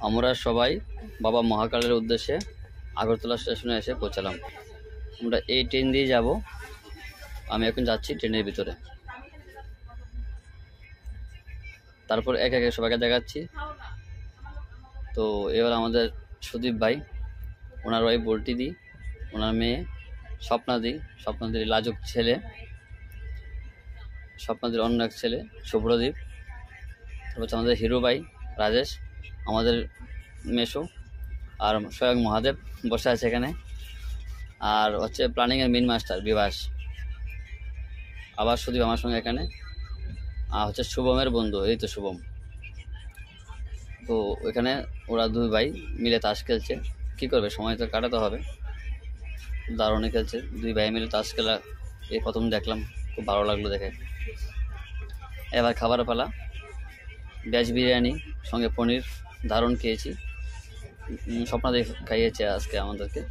আমরা সবাই বাবা মহাকালের উদ্দেশ্যে আগরতলা স্টেশনে এসে পৌঁছালাম। আমরা এই ট্রেন দিয়ে যাব। আমি এখন যাচ্ছি ট্রেনের ভিতরে। তারপর এক একে সবাইকে দেখাচ্ছি। তো এবার আমাদের সুদীপ ভাই, ওনার ওয়াইফ বল্টি দি, ওনার মেয়ে স্বপ্নাদির লাজুক ছেলে, স্বপ্নাদির অন্য এক ছেলে শুভ্রদীপ, তারপর হচ্ছে আমাদের হিরো ভাই রাজেশ, আমাদের মেশো, আর স্বয়ং মহাদেব বসে আছে এখানে, আর হচ্ছে প্ল্যানিংয়ের মেন মাস্টার বিভাস, আবার সুদীপ আমার সঙ্গে এখানে, আর হচ্ছে শুভমের বন্ধু, এই তো শুভম। তো ওইখানে ওরা দুই ভাই মিলে তাস খেলছে। কি করবে, সময় তো কাটাতে হবে। দারুণই খেলছে দুই ভাই মিলে তাস খেলা, এই প্রথম দেখলাম, খুব ভালো লাগলো দেখে। এবার খাবার পালা, ভেজ বিরিয়ানি সঙ্গে পনির, দারুণ খেয়েছি। স্বপ্নাদি খাইয়েছে আজকে আমাদেরকে,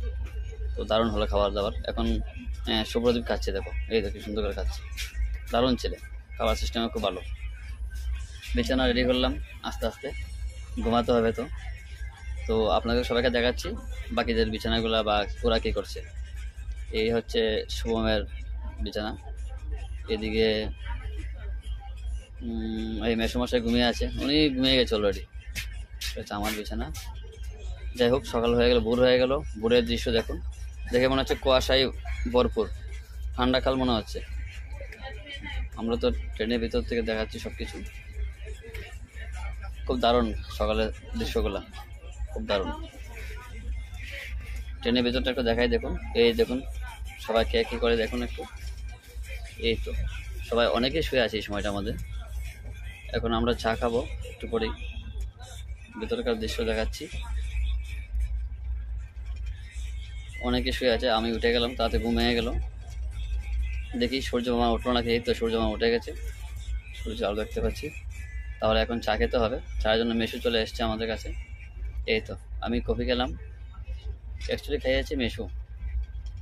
তো দারুণ হলো খাবার দাবার। এখন শুভ্রদীপ খাচ্ছে, দেখো এই দেখো সুন্দর করে খাচ্ছে, দারুণ ছেলে, খাবার সিস্টেমে খুব ভালো। বিছানা রেডি করলাম আস্তে আস্তে, ঘুমাতে হবে তো। তো আপনাদের সবাইকে দেখাচ্ছি বাকিদের বিছানাগুলা বা ওরা কী করছে। এই হচ্ছে শুভমের বিছানা, এদিকে এই মেসমশাই ঘুমিয়ে আছে, উনি ঘুমিয়ে গেছে অলরেডি। হচ্ছে আমার বিছানা। যাই হোক, সকাল হয়ে গেল, ভোর হয়ে গেল। ভোরের দৃশ্য দেখুন, দেখে মনে হচ্ছে কুয়াশায় ভরপুর, ঠান্ডা কাল মনে হচ্ছে। আমরা তো ট্রেনের ভিতর থেকে দেখাচ্ছি সব কিছু, খুব দারুণ সকালের দৃশ্যগুলা, খুব দারুণ। ট্রেনের ভিতরটা একটু দেখাই, দেখুন এই দেখুন সবাই কে কী করে দেখুন একটু। এই তো সবাই অনেকেই শুয়ে আছে এই সময়টার মধ্যে। এখন আমরা চা খাবো একটু পরেই, ভেতরকার দৃশ্য দেখাচ্ছি। অনেকে শুয়ে আছে, আমি উঠে গেলাম, তাতে ঘুমিয়ে গেল। দেখি সূর্য মামা উঠলো নাকি। এই তো সূর্য মামা উঠে গেছে, সূর্য আলো দেখতে পাচ্ছি। তাহলে এখন চা খেতে হবে। চায়ের জন্য মেশু চলে এসছে আমাদের কাছে। এই তো আমি কফি খেলাম, অ্যাকচুয়ালি খাইয়েছি মেশু।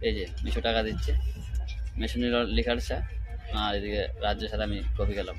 এই যে মেশু টাকা দিচ্ছে, মেশু নিল লিখার চা, আর এদিকে রাজ্যের সাথে আমি কফি খেলাম।